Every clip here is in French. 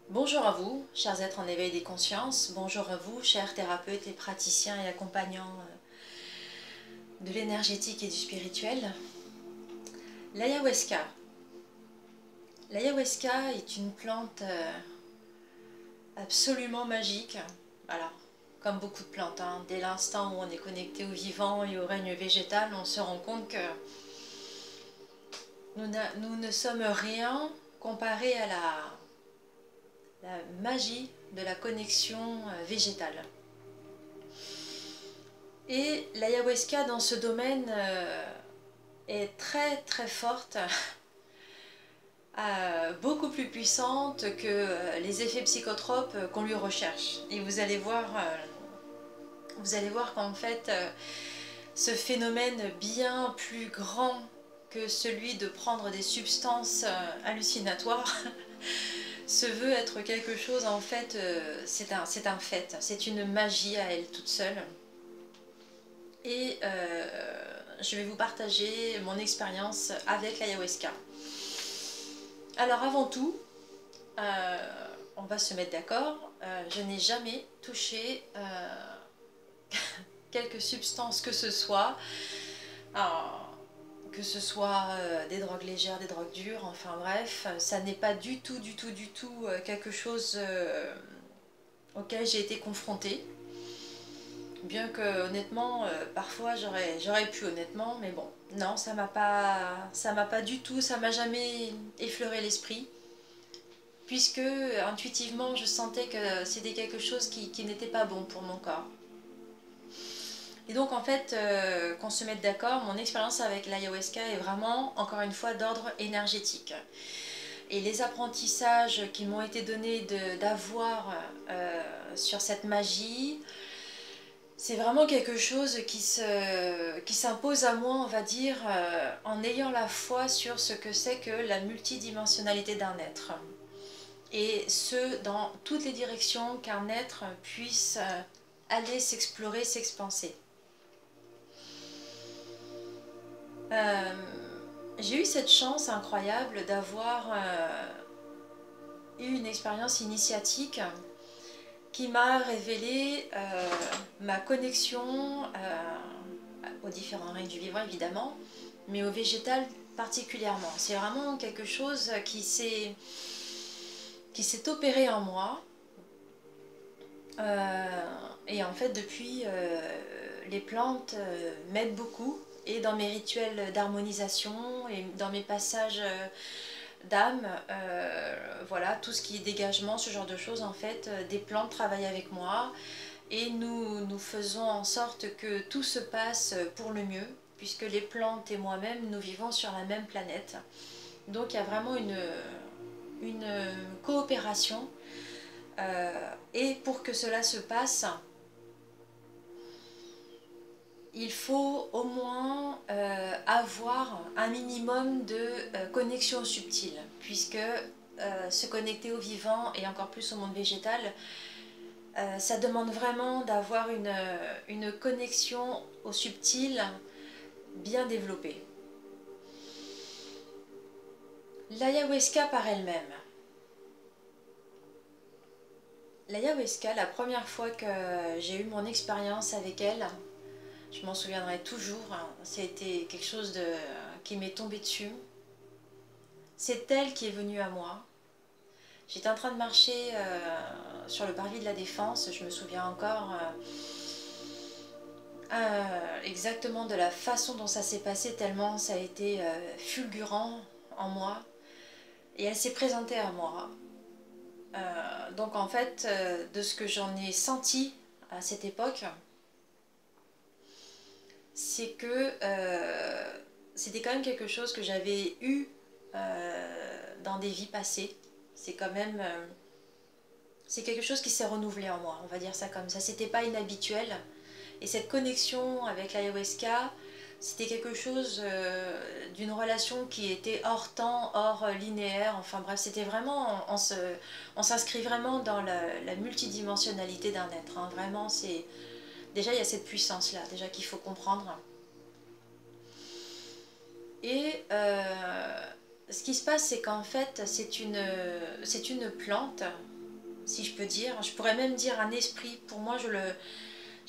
Bonjour à vous, chers êtres en éveil des consciences. Bonjour à vous, chers thérapeutes et praticiens et accompagnants de l'énergétique et du spirituel. L'ayahuasca. L'ayahuasca est une plante absolument magique. Alors, comme beaucoup de plantes, dès l'instant où on est connecté au vivant et au règne végétal, on se rend compte que nous ne sommes rien comparé à la magie de la connexion végétale. Et l'ayahuasca dans ce domaine est très très forte, beaucoup plus puissante que les effets psychotropes qu'on lui recherche. Et vous allez voir qu'en fait, ce phénomène bien plus grand que celui de prendre des substances hallucinatoires se veut être quelque chose, en fait, c'est un fait, c'est une magie à elle toute seule. Et je vais vous partager mon expérience avec l'ayahuasca. Alors avant tout, on va se mettre d'accord, je n'ai jamais touché quelque substance que ce soit, des drogues légères, des drogues dures, enfin bref, ça n'est pas du tout quelque chose auquel j'ai été confrontée. Bien que honnêtement, parfois j'aurais pu honnêtement, mais bon, non, ça m'a pas du tout, ça m'a jamais effleuré l'esprit, puisque intuitivement je sentais que c'était quelque chose qui n'était pas bon pour mon corps. Et donc en fait, qu'on se mette d'accord, mon expérience avec l'ayahuasca est vraiment, encore une fois, d'ordre énergétique. Et les apprentissages qui m'ont été donnés d'avoir sur cette magie, c'est vraiment quelque chose qui s'impose à moi, on va dire, en ayant la foi sur ce que c'est que la multidimensionnalité d'un être. Et ce, dans toutes les directions qu'un être puisse aller s'explorer, s'expanser. J'ai eu cette chance incroyable d'avoir eu une expérience initiatique qui m'a révélé ma connexion aux différents règnes du vivant évidemment, mais au végétal particulièrement. C'est vraiment quelque chose qui s'est opéré en moi. Et en fait depuis, les plantes m'aident beaucoup, et dans mes rituels d'harmonisation et dans mes passages d'âme, voilà, tout ce qui est dégagement, ce genre de choses, en fait, des plantes travaillent avec moi et nous faisons en sorte que tout se passe pour le mieux, puisque les plantes et moi-même, nous vivons sur la même planète. Donc il y a vraiment une coopération, et pour que cela se passe, il faut au moins avoir un minimum de connexion subtile, puisque se connecter au vivant et encore plus au monde végétal, ça demande vraiment d'avoir une connexion au subtil bien développée. L'ayahuasca par elle-même. L'ayahuasca, la première fois que j'ai eu mon expérience avec elle, je m'en souviendrai toujours, c'était quelque chose qui m'est tombé dessus. C'est elle qui est venue à moi. J'étais en train de marcher sur le parvis de la Défense, je me souviens encore exactement de la façon dont ça s'est passé, tellement ça a été fulgurant en moi. Et elle s'est présentée à moi. Donc en fait, de ce que j'en ai senti à cette époque, c'est que c'était quand même quelque chose que j'avais eu dans des vies passées. C'est quand même... c'est quelque chose qui s'est renouvelé en moi, on va dire ça comme ça. C'était pas inhabituel. Et cette connexion avec l'ayahuasca, c'était quelque chose d'une relation qui était hors temps, hors linéaire. Enfin bref, c'était vraiment... on s'inscrit vraiment dans la multidimensionnalité d'un être. Vraiment, c'est... Déjà, il y a cette puissance-là, déjà qu'il faut comprendre. Et ce qui se passe, c'est qu'en fait, c'est une plante si je peux dire. Je pourrais même dire un esprit. Pour moi, je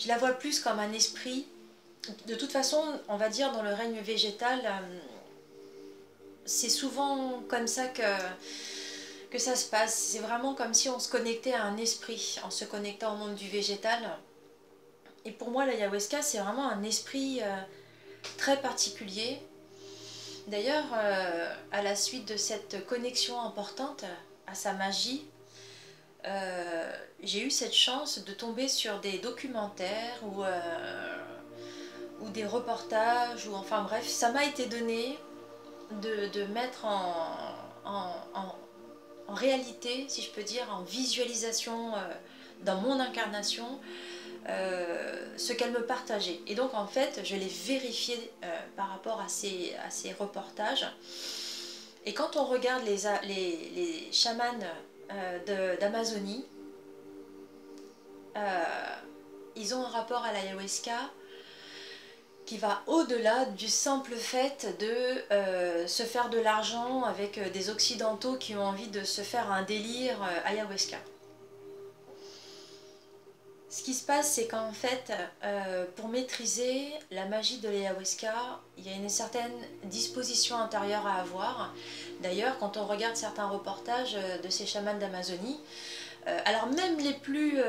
la vois plus comme un esprit. De toute façon, on va dire dans le règne végétal, c'est souvent comme ça que ça se passe. C'est vraiment comme si on se connectait à un esprit en se connectant au monde du végétal. Et pour moi, l'ayahuasca, c'est vraiment un esprit très particulier. D'ailleurs, à la suite de cette connexion importante à sa magie, j'ai eu cette chance de tomber sur des documentaires ou des reportages, ou enfin bref, ça m'a été donné de mettre en réalité, si je peux dire, en visualisation dans mon incarnation, ce qu'elle me partageait. Et donc en fait, je l'ai vérifié par rapport à ces reportages. Et quand on regarde les chamans d'Amazonie, ils ont un rapport à l'ayahuasca qui va au-delà du simple fait de se faire de l'argent avec des occidentaux qui ont envie de se faire un délire ayahuasca. Ce qui se passe, c'est qu'en fait, pour maîtriser la magie de l'ayahuasca, il y a une certaine disposition intérieure à avoir. D'ailleurs, quand on regarde certains reportages de ces chamans d'Amazonie, alors même les plus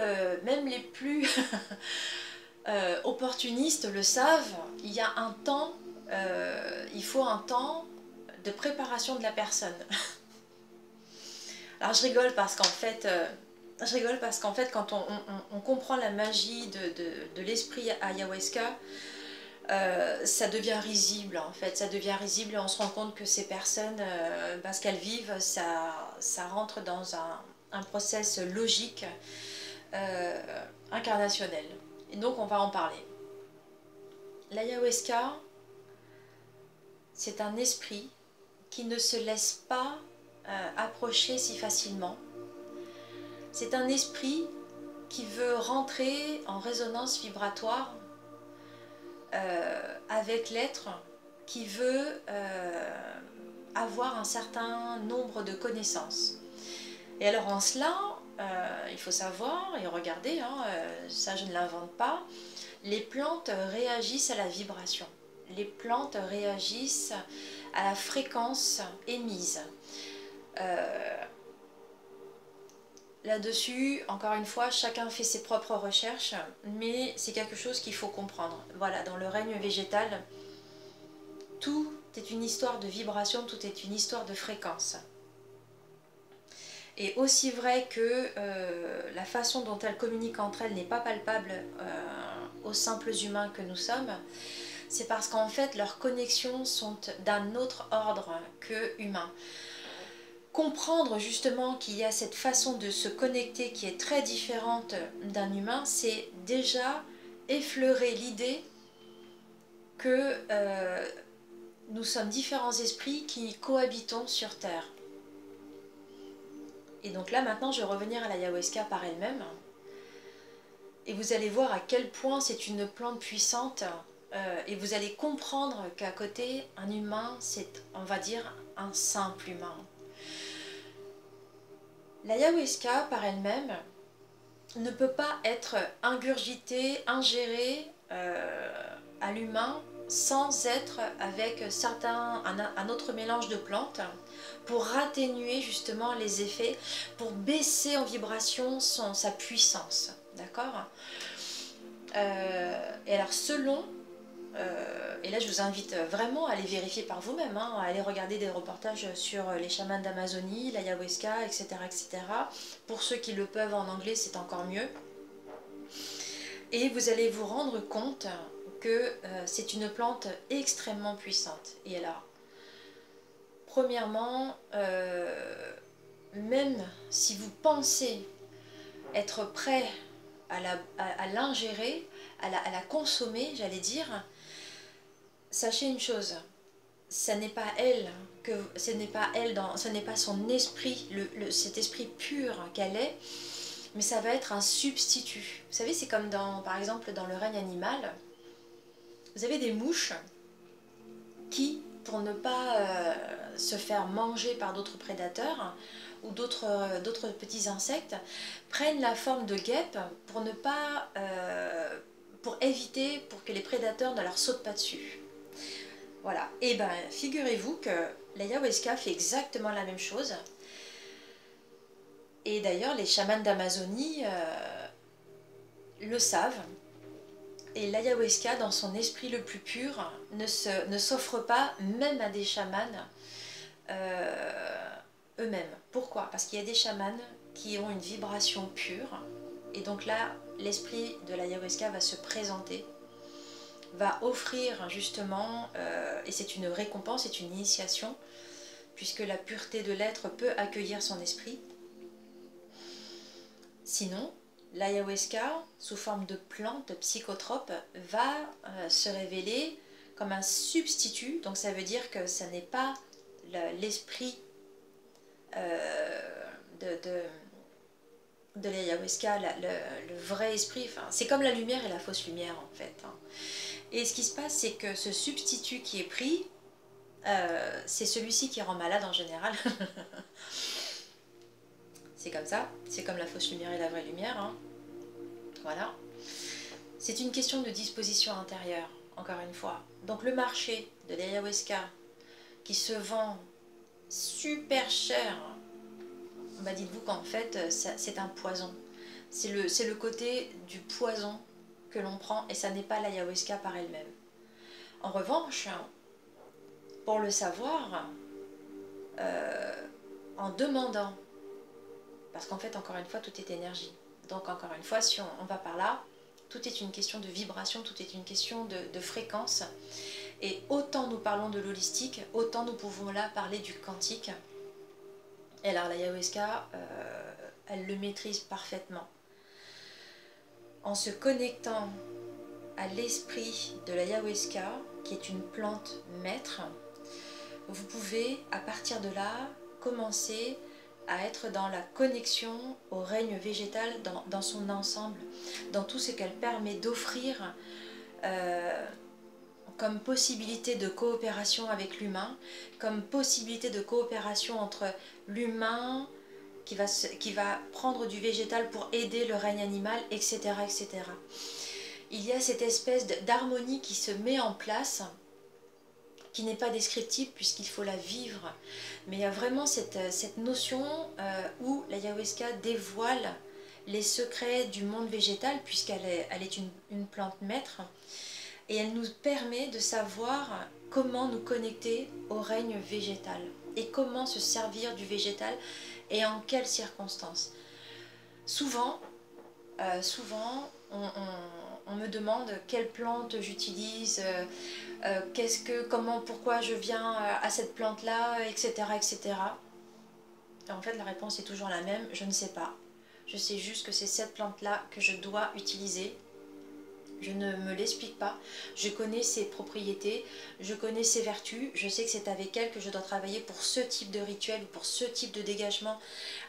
opportunistes le savent, il y a un temps, il faut un temps de préparation de la personne. Alors je rigole parce qu'en fait, quand on comprend la magie de l'esprit ayahuasca, ça devient risible en fait, ça devient risible et on se rend compte que ces personnes, parce qu'elles vivent, ça rentre dans un process logique, incarnationnel. Et donc on va en parler. L'ayahuasca, c'est un esprit qui ne se laisse pas approcher si facilement. C'est un esprit qui veut rentrer en résonance vibratoire avec l'être, qui veut avoir un certain nombre de connaissances. Et alors en cela, il faut savoir et regarder, hein, ça je ne l'invente pas, les plantes réagissent à la vibration. Les plantes réagissent à la fréquence émise. Là-dessus, encore une fois, chacun fait ses propres recherches, mais c'est quelque chose qu'il faut comprendre. Voilà, dans le règne végétal, tout est une histoire de vibration, tout est une histoire de fréquence. Et aussi vrai que la façon dont elles communiquent entre elles n'est pas palpable aux simples humains que nous sommes, c'est parce qu'en fait leurs connexions sont d'un autre ordre que humain. Comprendre justement qu'il y a cette façon de se connecter qui est très différente d'un humain, c'est déjà effleurer l'idée que nous sommes différents esprits qui cohabitons sur Terre. Et donc là maintenant je vais revenir à l'ayahuasca par elle-même. Et vous allez voir à quel point c'est une plante puissante. Et vous allez comprendre qu'à côté, un humain, c'est, on va dire, un simple humain. L'ayahuasca par elle-même ne peut pas être ingurgitée, ingérée à l'humain sans être avec un autre mélange de plantes pour atténuer justement les effets, pour baisser en vibration sa puissance. D'accord ? Et alors selon, et là je vous invite vraiment à aller vérifier par vous-même, hein, à aller regarder des reportages sur les chamans d'Amazonie, l'ayahuasca, etc., etc. Pour ceux qui le peuvent en anglais, c'est encore mieux. Et vous allez vous rendre compte que c'est une plante extrêmement puissante. Et alors, premièrement, même si vous pensez être prêt à l'ingérer, à la consommer, j'allais dire, sachez une chose, ce n'est pas elle, ce n'est pas son esprit, cet esprit pur qu'elle est, mais ça va être un substitut. Vous savez, c'est comme par exemple dans le règne animal, vous avez des mouches qui, pour ne pas se faire manger par d'autres prédateurs, ou d'autres petits insectes prennent la forme de guêpes pour ne pas, pour éviter, pour que les prédateurs ne leur sautent pas dessus. Voilà, et ben figurez-vous que l'ayahuasca fait exactement la même chose. Et d'ailleurs, les chamans d'Amazonie le savent. Et l'ayahuasca, dans son esprit le plus pur, ne s'offre pas même à des chamans eux-mêmes. Pourquoi? Parce qu'il y a des chamans qui ont une vibration pure. Et donc là, l'esprit de l'ayahuasca va se présenter, va offrir justement, et c'est une récompense, c'est une initiation, puisque la pureté de l'être peut accueillir son esprit. Sinon, l'ayahuasca, sous forme de plante psychotrope, va se révéler comme un substitut. Donc ça veut dire que ça n'est pas l'esprit de l'ayahuasca, le vrai esprit. Enfin, c'est comme la lumière et la fausse lumière en fait. Et ce qui se passe, c'est que ce substitut qui est pris, c'est celui-ci qui rend malade en général. C'est comme ça, c'est comme la fausse lumière et la vraie lumière. Hein. Voilà. C'est une question de disposition intérieure, encore une fois. Donc le marché de l'ayahuasca qui se vend super cher, bah dites-vous qu'en fait c'est un poison. C'est le côté du poison que l'on prend et ça n'est pas l'ayahuasca par elle-même. En revanche, pour le savoir, en demandant, parce qu'en fait encore une fois tout est énergie, donc encore une fois si on va par là, tout est une question de vibration, tout est une question de fréquence, et autant nous parlons de l'holistique, autant nous pouvons là parler du quantique. Et alors l'ayahuasca, elle le maîtrise parfaitement. En se connectant à l'esprit de l'ayahuasca, qui est une plante maître, vous pouvez à partir de là commencer à être dans la connexion au règne végétal dans son ensemble, dans tout ce qu'elle permet d'offrir comme possibilité de coopération avec l'humain, comme possibilité de coopération entre l'humain qui va prendre du végétal pour aider le règne animal, etc. etc. Il y a cette espèce d'harmonie qui se met en place, qui n'est pas descriptible puisqu'il faut la vivre. Mais il y a vraiment cette notion où l'ayahuasca dévoile les secrets du monde végétal puisqu'elle est une plante maître. Et elle nous permet de savoir comment nous connecter au règne végétal et comment se servir du végétal et en quelles circonstances. Souvent on me demande quelle plante j'utilise, pourquoi je viens à cette plante-là, etc., etc. Et en fait, la réponse est toujours la même, je ne sais pas. Je sais juste que c'est cette plante-là que je dois utiliser. Je ne me l'explique pas, je connais ses propriétés, je connais ses vertus, je sais que c'est avec elle que je dois travailler pour ce type de rituel, pour ce type de dégagement,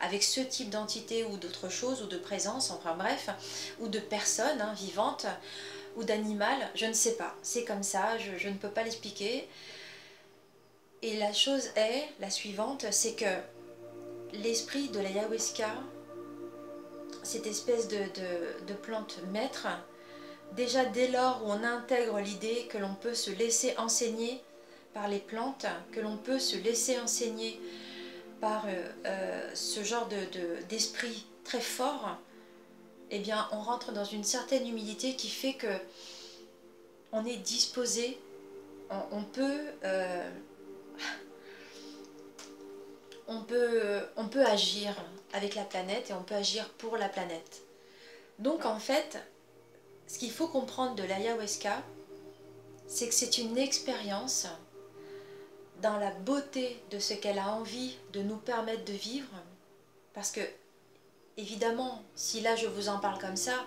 avec ce type d'entité ou d'autre chose, ou de présence, enfin bref, ou de personne vivante, ou d'animal, je ne sais pas, c'est comme ça, je ne peux pas l'expliquer. Et la chose est, la suivante, c'est que l'esprit de l'ayahuasca, cette espèce de plante maître, déjà dès lors où on intègre l'idée que l'on peut se laisser enseigner par les plantes, que l'on peut se laisser enseigner par ce genre d'esprit très fort, eh bien on rentre dans une certaine humilité qui fait que on est disposé, on peut agir avec la planète et on peut agir pour la planète. Donc en fait, ce qu'il faut comprendre de l'ayahuasca, c'est que c'est une expérience dans la beauté de ce qu'elle a envie de nous permettre de vivre. Parce que, évidemment, si là je vous en parle comme ça,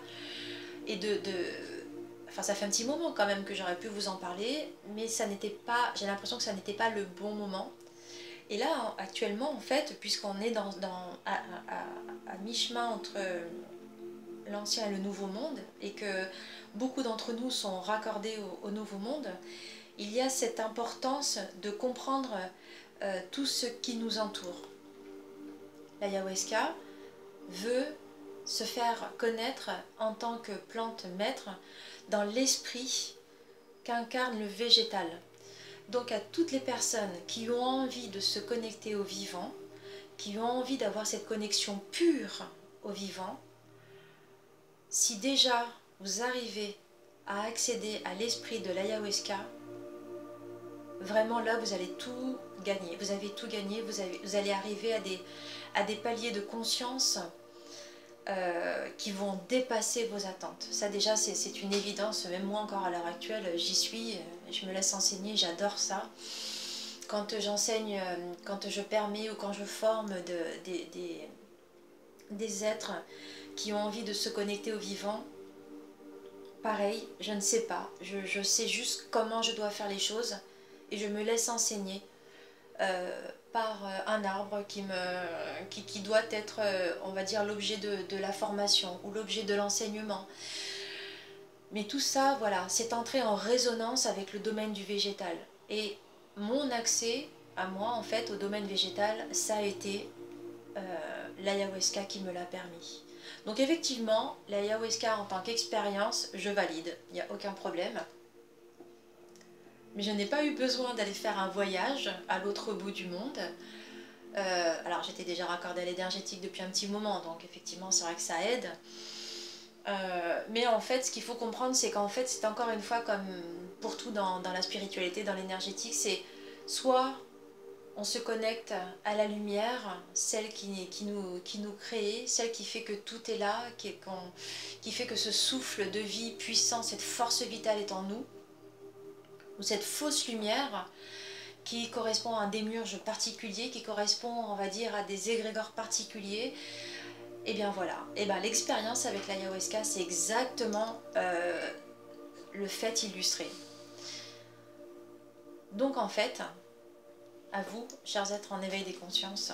et enfin ça fait un petit moment quand même que j'aurais pu vous en parler, mais ça n'était pas, j'ai l'impression que ça n'était pas le bon moment. Et là, actuellement, en fait, puisqu'on est à mi-chemin entre l'ancien et le nouveau monde, et que beaucoup d'entre nous sont raccordés au nouveau monde, il y a cette importance de comprendre tout ce qui nous entoure. L'ayahuasca veut se faire connaître en tant que plante maître dans l'esprit qu'incarne le végétal. Donc à toutes les personnes qui ont envie de se connecter au vivant, qui ont envie d'avoir cette connexion pure au vivant, si déjà vous arrivez à accéder à l'esprit de l'ayahuasca, vraiment là vous allez tout gagner. Vous avez tout gagné, vous allez arriver à des paliers de conscience qui vont dépasser vos attentes. Ça déjà c'est une évidence, même moi encore à l'heure actuelle j'y suis, je me laisse enseigner, j'adore ça. Quand j'enseigne, quand je permets ou quand je forme des êtres qui ont envie de se connecter au vivant, pareil, je ne sais pas, je sais juste comment je dois faire les choses et je me laisse enseigner par un arbre qui doit être, on va dire, l'objet de la formation ou l'objet de l'enseignement. Mais tout ça, voilà, c'est entré en résonance avec le domaine du végétal. Et mon accès à moi, en fait, au domaine végétal, ça a été l'ayahuasca qui me l'a permis. Donc effectivement, l'ayahuasca en tant qu'expérience, je valide, il n'y a aucun problème. Mais je n'ai pas eu besoin d'aller faire un voyage à l'autre bout du monde. Alors j'étais déjà raccordée à l'énergétique depuis un petit moment, donc effectivement c'est vrai que ça aide. Mais en fait ce qu'il faut comprendre c'est qu'en fait c'est encore une fois comme pour tout dans la spiritualité, dans l'énergétique, c'est soit on se connecte à la lumière, celle qui nous crée, celle qui fait que tout est là, qui fait que ce souffle de vie puissant, cette force vitale est en nous, ou cette fausse lumière qui correspond à un démiurge particulier, qui correspond, on va dire, à des égrégores particuliers. Et bien voilà, et bien l'expérience avec l'ayahuasca, c'est exactement le fait illustré. Donc en fait, à vous, chers êtres en éveil des consciences,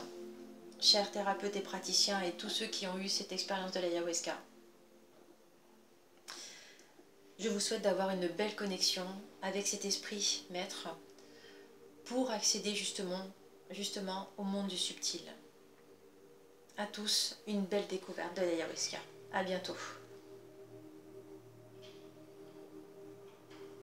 chers thérapeutes et praticiens et tous ceux qui ont eu cette expérience de l'ayahuasca, je vous souhaite d'avoir une belle connexion avec cet esprit maître pour accéder justement au monde du subtil. À tous, une belle découverte de l'ayahuasca. À bientôt.